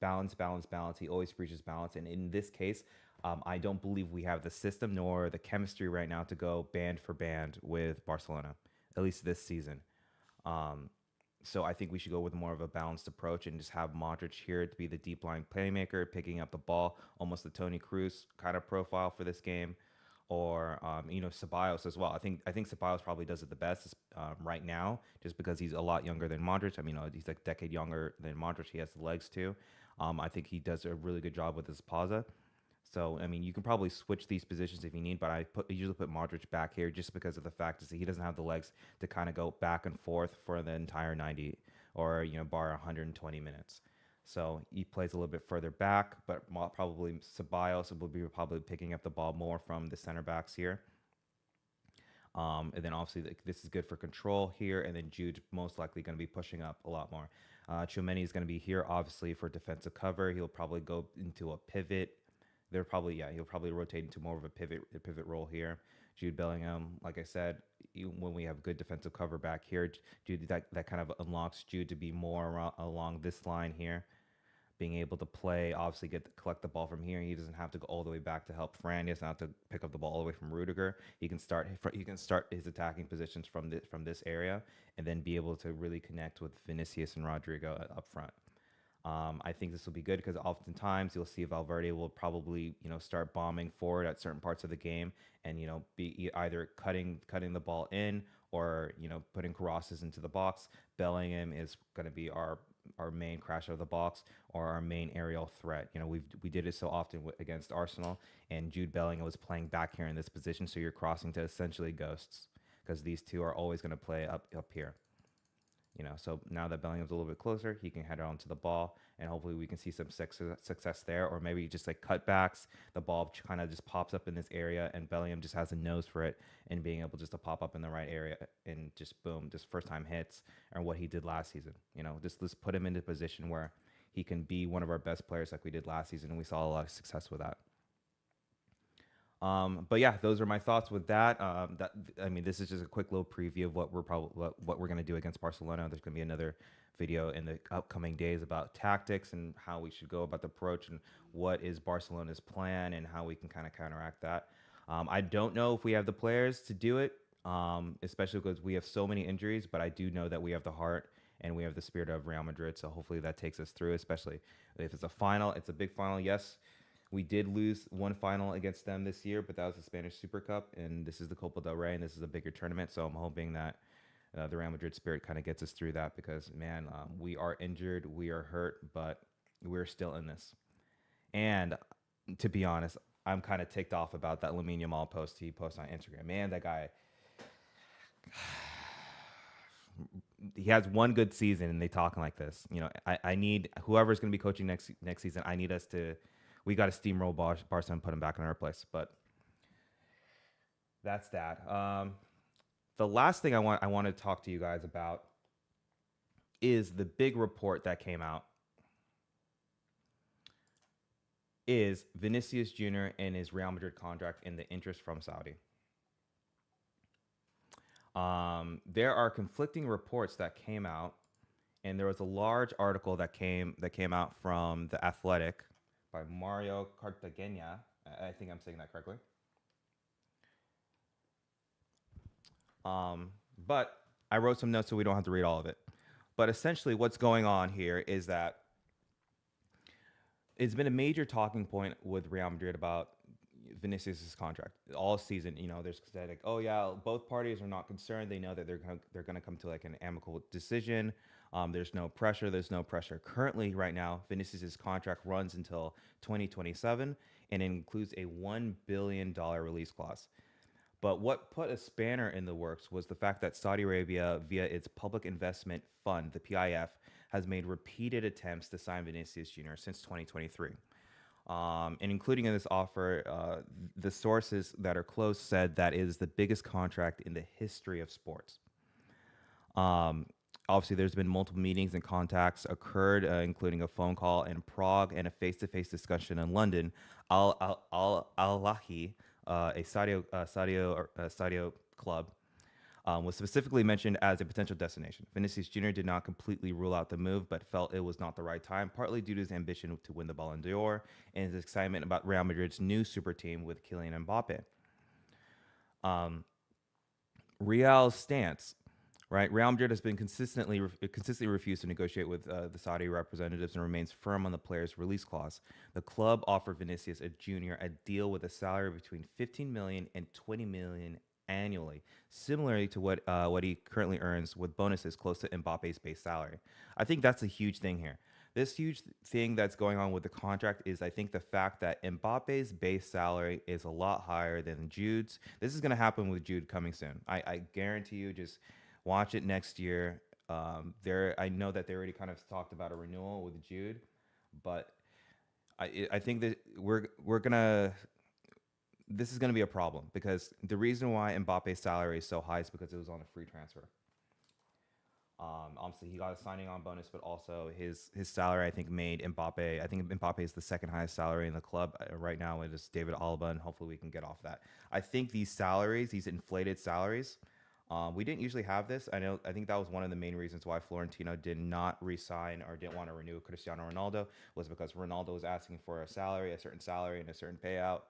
He always preaches balance, and in this case, I don't believe we have the system nor the chemistry right now to go band for band with Barcelona, at least this season. So I think we should go with more of a balanced approach and just have Modric here to be the deep line playmaker, picking up the ball, almost the Toni Kroos kind of profile for this game, or Ceballos as well. I think Ceballos probably does it the best right now, just because he's a lot younger than Modric. I mean, he's like a decade younger than Modric. He has the legs too. I think he does a really good job with his pausa. So, I mean, you can probably switch these positions if you need, but I usually put Modric back here just because of the fact that he doesn't have the legs to kind of go back and forth for the entire 90 or, bar 120 minutes. So he plays a little bit further back, but probably Ceballos will be probably picking up the ball more from the center backs here. And then obviously this is good for control here, and then Jude's most likely going to be pushing up a lot more. Tchouameni is going to be here, obviously, for defensive cover. He'll probably go into a pivot. He'll probably rotate into more of a pivot role here. Jude Bellingham, like I said, when we have good defensive cover back here, Jude that kind of unlocks Jude to be more along this line here, being able to play, obviously collect the ball from here. He doesn't have to go all the way back to help Fran. He doesn't have to pick up the ball all the way from Rudiger. He can start his attacking positions from this area, and then be able to really connect with Vinicius and Rodrigo up front. I think this will be good because oftentimes you'll see Valverde will probably start bombing forward at certain parts of the game, and be either cutting the ball in, or putting crosses into the box. Bellingham is going to be our main crash out of the box, or our main aerial threat. We did it so often against Arsenal, and Jude Bellingham was playing back here in this position, so you're crossing to essentially ghosts, because these two are always going to play up here. So now that Bellingham's a little bit closer, he can head on to the ball, and hopefully we can see some success there, or maybe just like cutbacks. The ball kind of just pops up in this area, and Bellingham just has a nose for it, and being able just to pop up in the right area and just boom, just first time hits, or what he did last season. Just let's put him into a position where he can be one of our best players like we did last season, and we saw a lot of success with that. But yeah, those are my thoughts with that. This is just a quick little preview of what we're going to do against Barcelona. There's going to be another video in the upcoming days about tactics and how we should go about the approach, and what is Barcelona's plan and how we can kind of counteract that. I don't know if we have the players to do it, especially because we have so many injuries, but I do know that we have the heart and we have the spirit of Real Madrid. So hopefully that takes us through, especially if it's a final. It's a big final. Yes, we did lose one final against them this year, but that was the Spanish Super Cup, and this is the Copa del Rey, and this is a bigger tournament. So I'm hoping that the Real Madrid spirit kind of gets us through that, because, man, we are injured, we are hurt, but we're still in this. And to be honest, I'm kind of ticked off about that Lamine Yamal post he posted on Instagram. Man, that guy, he has one good season, and they talking like this. I need whoever's going to be coaching next season. I need us to. We got to steamroll Barca and put him back in our place. But that's that. The last thing I want to talk to you guys about is the big report that came out. Is Vinicius Jr. and his Real Madrid contract and the interest from Saudi. There are conflicting reports that came out, and there was a large article that came out from The Athletic by Mario Cartagena. I think I'm saying that correctly. But I wrote some notes so we don't have to read all of it. But essentially what's going on here is that it's been a major talking point with Real Madrid about Vinicius' contract all season. There's said like, oh yeah, both parties are not concerned. They know that they're gonna come to like an amicable decision. There's no pressure. There's no pressure currently right now. Vinicius' contract runs until 2027, and it includes a $1 billion release clause. But what put a spanner in the works was the fact that Saudi Arabia, via its Public Investment Fund, the PIF, has made repeated attempts to sign Vinicius Jr. since 2023. And including in this offer, the sources that are close said that it is the biggest contract in the history of sports. Um, Obviously, there's been multiple meetings and contacts occurred, including a phone call in Prague and a face-to-face discussion in London. Al Lahi, a Sadio club, was specifically mentioned as a potential destination. Vinicius Jr. did not completely rule out the move, but felt it was not the right time, partly due to his ambition to win the Ballon d'Or and his excitement about Real Madrid's new super team with Kylian Mbappe. Um, Real's stance, right? Real Madrid has been consistently refused to negotiate with the Saudi representatives and remains firm on the player's release clause. The club offered Vinicius a junior a deal with a salary between 15 million and 20 million annually, similarly to what he currently earns, with bonuses close to Mbappe's base salary. I think that's a huge thing here. This huge thing that's going on with the contract is, I think, the fact that Mbappe's base salary is a lot higher than Jude's. This is going to happen with Jude coming soon. I guarantee you. Just watch it next year. I know that they already kind of talked about a renewal with Jude, but I think that we're gonna this is gonna be a problem, because the reason why Mbappe's salary is so high is because it was on a free transfer. Obviously, he got a signing on bonus, but also his salary, I think, made Mbappe. I think Mbappe is the second highest salary in the club right now. It is David Alaba, and hopefully we can get off that. I think these salaries, these inflated salaries, we didn't usually have this. I think that was one of the main reasons why Florentino did not re-sign or didn't want to renew Cristiano Ronaldo, was because Ronaldo was asking for a certain salary, and a certain payout.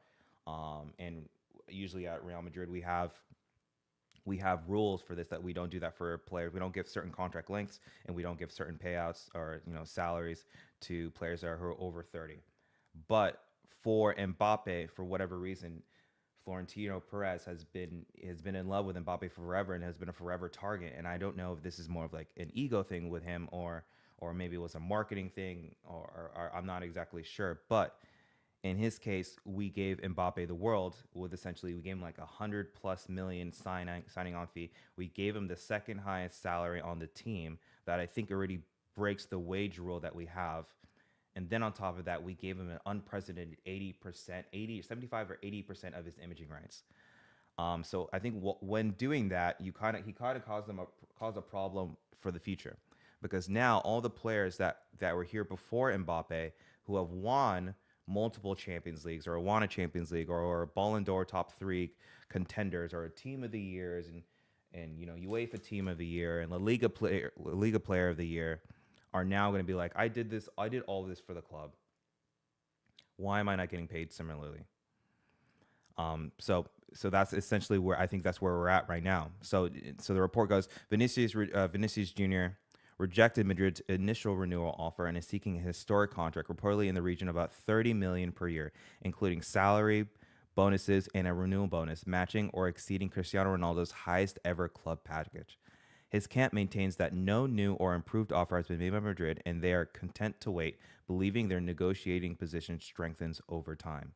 And usually at Real Madrid, we have rules for this, that we don't do that for players. We don't give certain contract lengths, and we don't give certain payouts or salaries to players that are over 30. But for Mbappe, for whatever reason, Florentino Perez has been in love with Mbappe forever and has been a forever target. And I don't know if this is more of like an ego thing with him, or maybe it was a marketing thing, or I'm not exactly sure. But in his case, we gave Mbappe the world with, essentially, we gave him like 100+ million signing on fee. We gave him the second highest salary on the team, that I think already breaks the wage rule that we have. And then on top of that, we gave him an unprecedented 80%, 75 or 80% of his imaging rights. So I think when doing that, he kind of caused a problem for the future, because now all the players that were here before Mbappe, who have won multiple Champions Leagues, or won a Champions League, or Ballon d'Or top three contenders, or a Team of the Years, and UEFA Team of the Year, and La Liga Player of the Year, are now going to be like, I did all this for the club. Why am I not getting paid similarly? So that's essentially where I think that's where we're at right now. So the report goes: Vinicius Jr. rejected Madrid's initial renewal offer and is seeking a historic contract, reportedly in the region of about 30 million per year, including salary, bonuses, and a renewal bonus, matching or exceeding Cristiano Ronaldo's highest ever club package. His camp maintains that no new or improved offer has been made by Madrid, and they are content to wait, believing their negotiating position strengthens over time.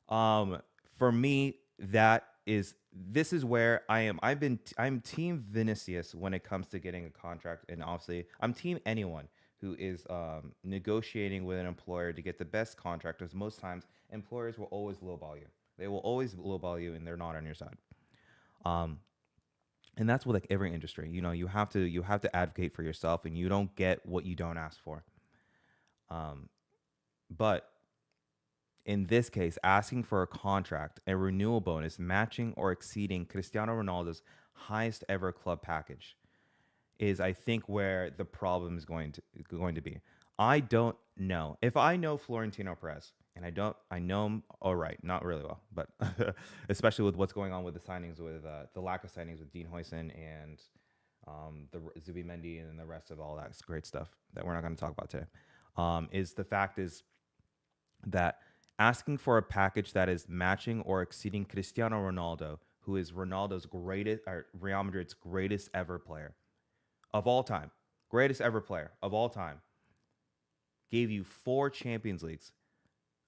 For me, this is where I am. I'm team Vinicius when it comes to getting a contract, and obviously I'm team anyone who is negotiating with an employer to get the best contract, because most times employers will always lowball you. They will always lowball you, and they're not on your side. Um, and that's with like every industry. You have to advocate for yourself, and you don't get what you don't ask for. Um, but in this case, asking for a contract and renewal bonus matching or exceeding Cristiano Ronaldo's highest ever club package is, I think, where the problem is going to be. I don't know. If I know Florentino Perez, and I know him all right, not really well, but especially with what's going on with the signings, with the lack of signings with Dean Huijsen and the Zubimendi and the rest of all that great stuff that we're not going to talk about today. Is the fact is that asking for a package that is matching or exceeding Cristiano Ronaldo, who is Ronaldo's greatest, or Real Madrid's greatest ever player of all time, greatest ever player of all time, gave you 4 Champions Leagues,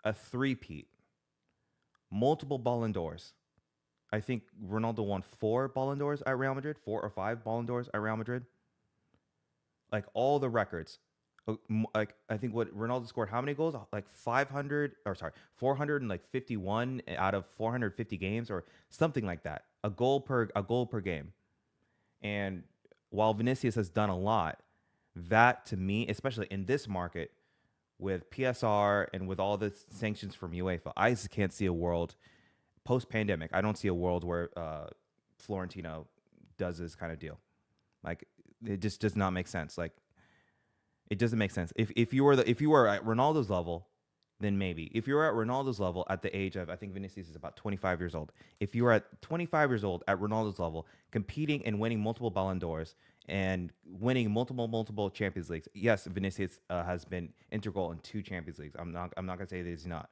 a three-peat, multiple Ballon d'Ors. I think Ronaldo won 4 Ballon d'Ors at Real Madrid, 4 or 5 Ballon d'Ors at Real Madrid. Like all the records. Like I think what Ronaldo scored how many goals? Like 500 or sorry, 451 out of 450 games or something like that. A goal per game. And while Vinicius has done a lot, that to me, especially in this market with PSR and with all the sanctions from UEFA, I just can't see a world post pandemic. I don't see a world where Florentino does this kind of deal. Like it just does not make sense. Like it doesn't make sense. If you were at Ronaldo's level, then maybe. If you were at Ronaldo's level at the age of, I think Vinicius is about 25 years old. If you were at 25 years old at Ronaldo's level, competing and winning multiple Ballon d'Ors and winning multiple Champions Leagues, yes, Vinicius has been integral in 2 Champions Leagues. I'm not gonna say that he's not,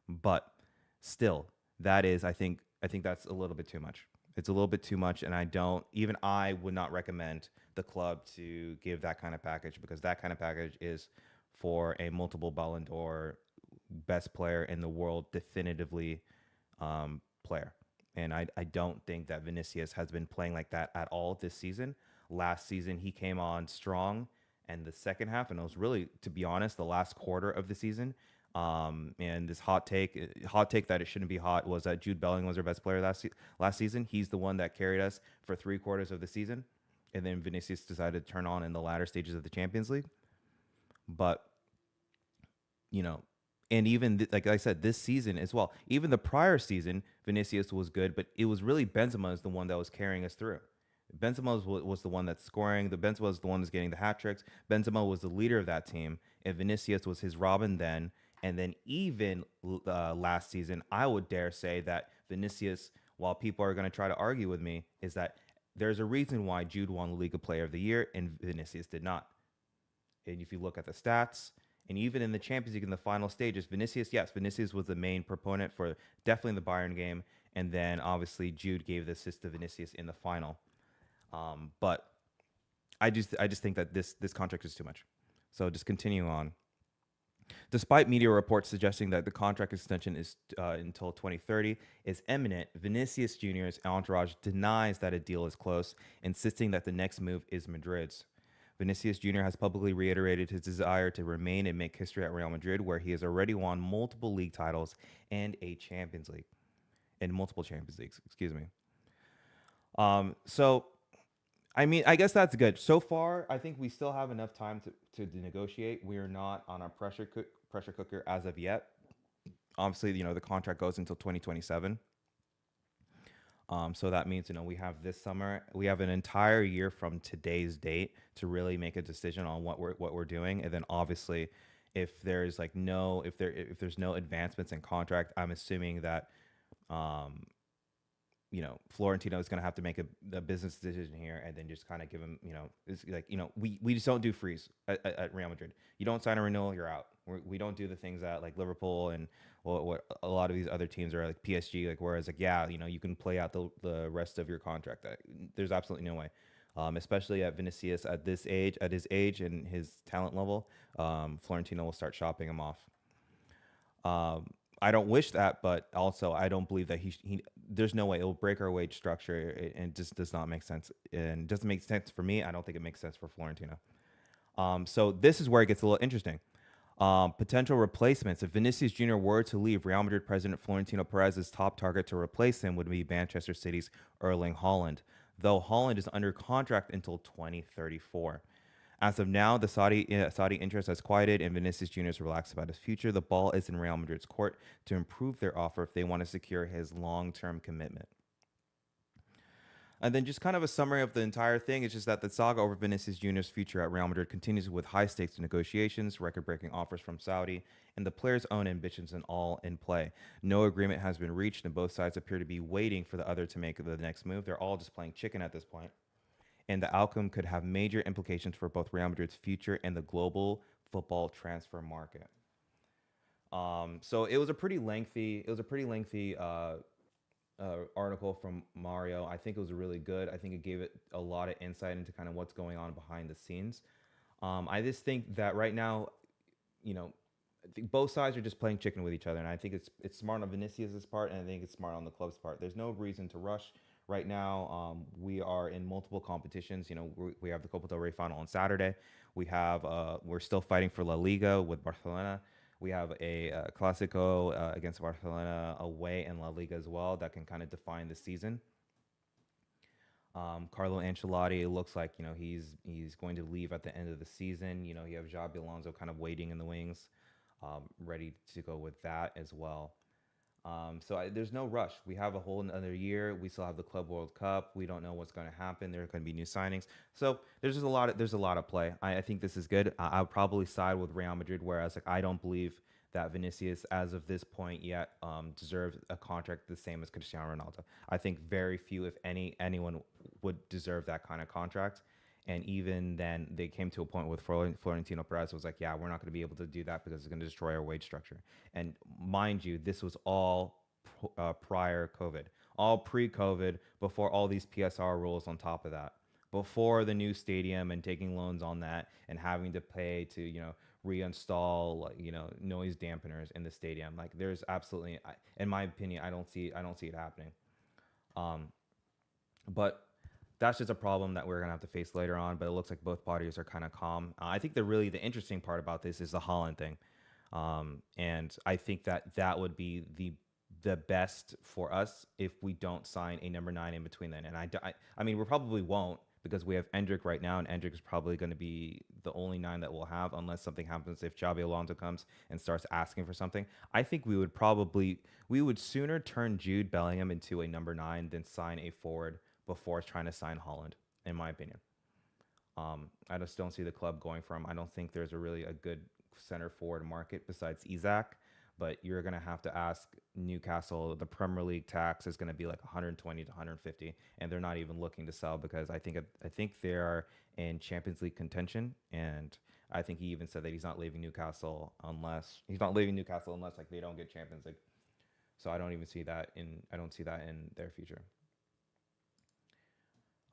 but still, that is I think that's a little bit too much. It's a little bit too much, and I would not recommend the club to give that kind of package because that kind of package is for a multiple Ballon d'Or best player in the world, definitively player. And I don't think that Vinicius has been playing like that at all this season. Last season, he came on strong, and the second half, and it was really, to be honest, the last quarter of the season. And this hot take that it shouldn't be hot was that Jude Bellingham was our best player last season. He's the one that carried us for 3 quarters of the season, and then Vinicius decided to turn on in the latter stages of the Champions League. But you know, and even like I said, this season as well. Even the prior season, Vinicius was good, but it was really Benzema is the one that was carrying us through. Benzema was the one that's scoring. The Benzema was the one that's getting the hat tricks. Benzema was the leader of that team, and Vinicius was his Robin then. And then even last season, I would dare say that Vinicius, while people are going to try to argue with me, is that there's a reason why Jude won the Liga Player of the Year and Vinicius did not. And if you look at the stats, and even in the Champions League in the final stages, Vinicius was the main proponent for definitely the Bayern game, and then obviously Jude gave the assist to Vinicius in the final. But I just think that this contract is too much. So just continue on. Despite media reports suggesting that the contract extension is until 2030 is imminent, Vinicius Jr.'s entourage denies that a deal is close, insisting that the next move is Madrid's. Vinicius Jr. has publicly reiterated his desire to remain and make history at Real Madrid, where he has already won multiple league titles and a Champions League, and multiple Champions Leagues, excuse me. So I mean, I guess that's good. So far, I think we still have enough time to negotiate. We are not on a pressure cooker as of yet. Obviously, the contract goes until 2027. So that means, we have this summer, we have an entire year from today's date to really make a decision on what we're doing. And then obviously, if there's if there's no advancements in contract, I'm assuming that Florentino is going to have to make a business decision here and then just kind of give him, it's like, we just don't do freeze at Real Madrid. You don't sign a renewal, you're out. We don't do the things that like Liverpool and what a lot of these other teams are like PSG, like, whereas like, yeah, you can play out the rest of your contract. There's absolutely no way. Especially at Vinicius at his age and his talent level, Florentino will start shopping him off. I don't wish that, but also I don't believe that he there's no way it will break our wage structure. It just does not make sense, and it doesn't make sense for me. I don't think it makes sense for Florentino. So this is where it gets a little interesting. Potential replacements. If Vinicius Jr. were to leave, Real Madrid president Florentino Perez's top target to replace him would be Manchester City's Erling Haaland, though Haaland is under contract until 2034. As of now, the Saudi interest has quieted, and Vinicius Jr. is relaxed about his future. The ball is in Real Madrid's court to improve their offer if they want to secure his long-term commitment. And then just kind of a summary of the entire thing is just that the saga over Vinicius Jr.'s future at Real Madrid continues with high-stakes negotiations, record-breaking offers from Saudi, and the player's own ambitions and all in play. No agreement has been reached, and both sides appear to be waiting for the other to make the next move. They're all just playing chicken at this point. And the outcome could have major implications for both Real Madrid's future and the global football transfer market. So it was a pretty lengthy. It was a pretty lengthy article from Mario. I think it was really good. I think it gave it a lot of insight into kind of what's going on behind the scenes. I just think that right now, you know, I think both sides are just playing chicken with each other, and I think it's smart on Vinicius's part, and I think it's smart on the club's part. There's no reason to rush right now. We are in multiple competitions. You know, we have the Copa del Rey final on Saturday. We're still fighting for La Liga with Barcelona. We have a Clásico against Barcelona away in La Liga as well that can kind of define the season. Carlo Ancelotti, it looks like he's going to leave at the end of the season. You know, you have Xabi Alonso kind of waiting in the wings, ready to go with that as well. There's no rush. We have a whole another year. We still have the Club World Cup. We don't know what's going to happen. There are going to be new signings. So there's a lot of play. I think this is good. I would probably side with Real Madrid, whereas like I don't believe that Vinicius, as of this point yet, deserves a contract the same as Cristiano Ronaldo. I think very few, if anyone, would deserve that kind of contract. And even then, they came to a point with Florentino Perez was like, yeah, we're not going to be able to do that because it's going to destroy our wage structure. And mind you, this was all prior COVID, all pre-COVID, before all these PSR rules on top of that, before the new stadium and taking loans on that and having to pay to, reinstall, like, noise dampeners in the stadium. Like there's absolutely, in my opinion, I don't see it happening. Um, but that's just a problem that we're gonna have to face later on. But it looks like both parties are kind of calm. I think the interesting part about this is the Haaland thing, and I think that that would be the best for us if we don't sign a number nine in between then. And I mean, we probably won't because we have Endrick right now, and Endrick is probably going to be the only nine that we'll have unless something happens. If Xabi Alonso comes and starts asking for something, I think we would sooner turn Jude Bellingham into a number nine than sign a forward before trying to sign Haaland, in my opinion. I just don't see the club going for him. I don't think there's a good center forward market besides Isaac. But you're going to have to ask Newcastle. The Premier League tax is going to be like 120 to 150, and they're not even looking to sell because I think they are in Champions League contention, and I think he even said that he's not leaving Newcastle unless like they don't get Champions League. So I don't see that in their future.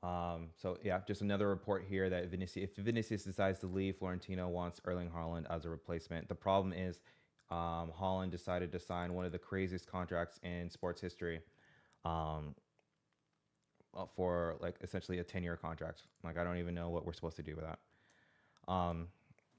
So yeah, just another report here that if Vinicius decides to leave, Florentino wants Erling Haaland as a replacement. The problem is, Haaland decided to sign one of the craziest contracts in sports history, um, for like essentially a 10-year contract. Like I don't even know what we're supposed to do with that. Um,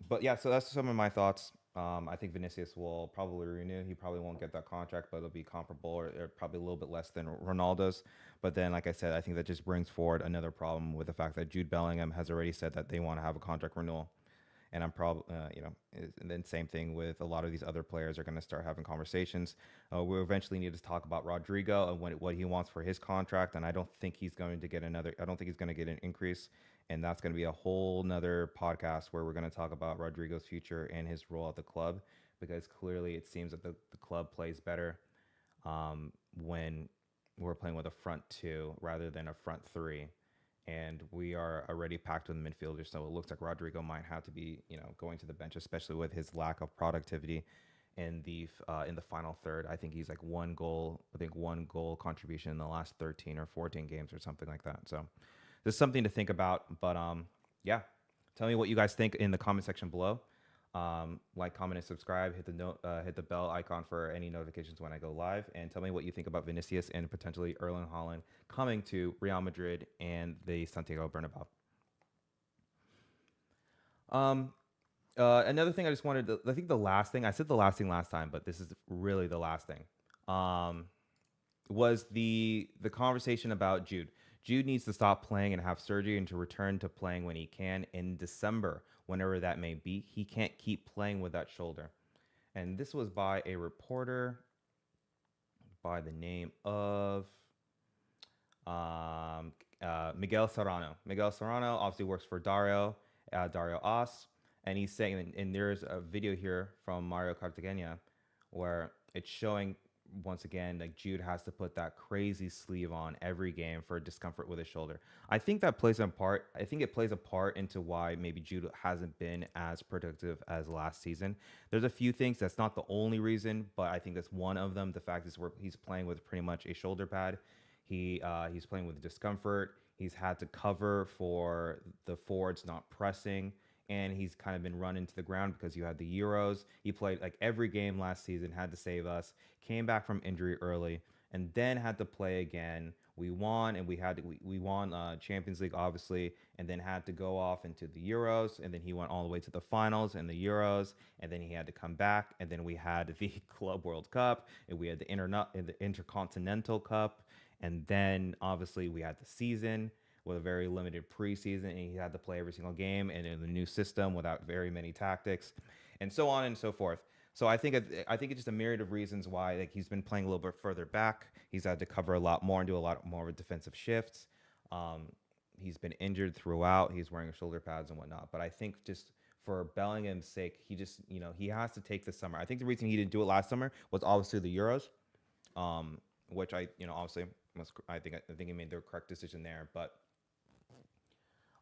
but yeah, so that's some of my thoughts. I think Vinicius will probably renew. He probably won't get that contract, but it'll be comparable or probably a little bit less than Ronaldo's. But then, like I said, I think that just brings forward another problem with the fact that Jude Bellingham has already said that they want to have a contract renewal. And I'm probably, and then same thing with a lot of these other players are going to start having conversations. We eventually need to talk about Rodrigo and what he wants for his contract. And I don't think he's going to get I don't think he's going to get an increase. And that's going to be a whole nother podcast where we're going to talk about Rodrigo's future and his role at the club, because clearly it seems that the club plays better, when we're playing with a front two rather than a front three. And we are already packed with midfielders, so it looks like Rodrigo might have to be, going to the bench, especially with his lack of productivity in the final third. I think he's like one goal contribution in the last 13 or 14 games or something like that. So there's something to think about. But yeah, tell me what you guys think in the comment section below. Like, comment, and subscribe. Hit the bell icon for any notifications when I go live, and tell me what you think about Vinicius and potentially Erling Haaland coming to Real Madrid and the Santiago Bernabeu. Another thing I just wanted to, I think the last thing I said the last thing last time, but this is really the last thing. Was the conversation about Jude. Jude needs to stop playing and have surgery and to return to playing when he can in December, whenever that may be. He can't keep playing with that shoulder. And this was by a reporter by the name of Miguel Serrano. Miguel Serrano obviously works for Dario As. And he's saying, and there's a video here from Mario Cartagena where it's showing once again, like Jude has to put that crazy sleeve on every game for discomfort with his shoulder. I think that plays a part. I think it plays a part into why maybe Jude hasn't been as productive as last season. There's a few things. That's not the only reason, but I think that's one of them. The fact is, he's playing with pretty much a shoulder pad. He's playing with discomfort. He's had to cover for the forwards not pressing, and he's kind of been run into the ground because you had the Euros. He played like every game last season, had to save us, came back from injury early, and then had to play again. We won, and we won Champions League obviously, and then had to go off into the Euros, and then he went all the way to the finals and the Euros, and then he had to come back, and then we had the Club World Cup, and we had the Intercontinental Cup, and then obviously we had the season with a very limited preseason, and he had to play every single game and in the new system without very many tactics, and so on and so forth. So I think it's just a myriad of reasons why like he's been playing a little bit further back. He's had to cover a lot more and do a lot more of defensive shifts. Um, he's been injured throughout. He's wearing shoulder pads and whatnot. But I think just for Bellingham's sake, he just he has to take the summer. I think the reason he didn't do it last summer was obviously the Euros, which I obviously I think he made the correct decision there. But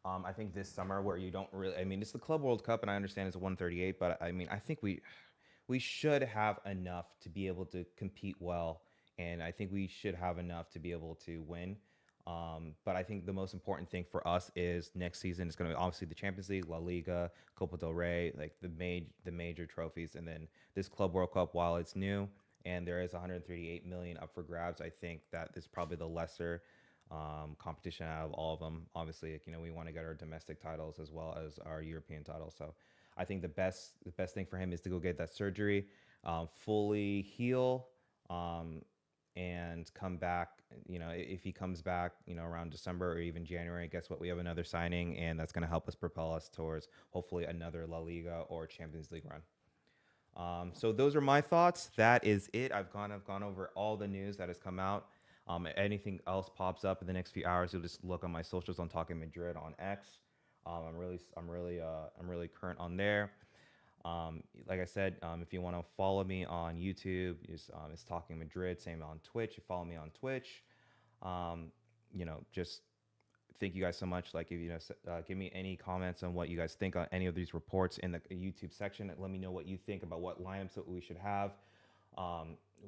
I think this summer where you don't really, I mean, it's the Club World Cup, and I understand it's a 138, but I mean, I think we should have enough to be able to compete well, and I think we should have enough to be able to win. But I think the most important thing for us is next season is going to be obviously the Champions League, La Liga, Copa del Rey, like the major trophies, and then this Club World Cup. While it's new and there is 138 million up for grabs, I think that is probably the lesser competition out of all of them. Obviously, like, we want to get our domestic titles as well as our European titles. So I think the best thing for him is to go get that surgery, fully heal, and come back. If he comes back, around December or even January, guess what? We have another signing, and that's going to help us propel us towards hopefully another La Liga or Champions League run. So those are my thoughts. That is it. I've gone over all the news that has come out. Anything else pops up in the next few hours, you'll just look on my socials on Talking Madrid on X. I'm really current on there. Like I said, if you want to follow me on YouTube, it's Talking Madrid. Same on Twitch. You follow me on Twitch. Just thank you guys so much. Like, if give me any comments on what you guys think on any of these reports in the YouTube section. Let me know what you think about what lineups that we should have.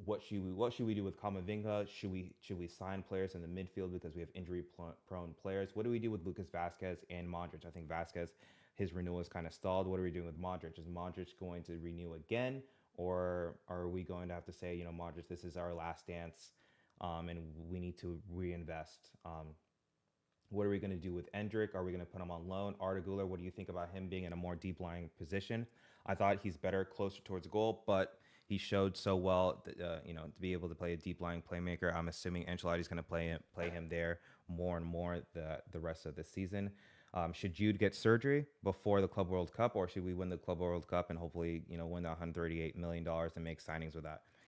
What should we do with Camavinga? Should we sign players in the midfield because we have injury prone players? What do we do with Lucas Vasquez and Modric? I think Vasquez, his renewal is kind of stalled. What are we doing with Modric? Is Modric going to renew again, or are we going to have to say, Modric, this is our last dance, and we need to reinvest? What are we going to do with Endrick? Are we going to put him on loan? Arda Güler, what do you think about him being in a more deep lying position? I thought he's better closer towards goal, but he showed so well that, to be able to play a deep lying playmaker. I'm assuming Ancelotti's going to play him there more and more the rest of the season. Should Jude get surgery before the Club World Cup, or should we win the Club World Cup and hopefully win the $138 million and make signings with that?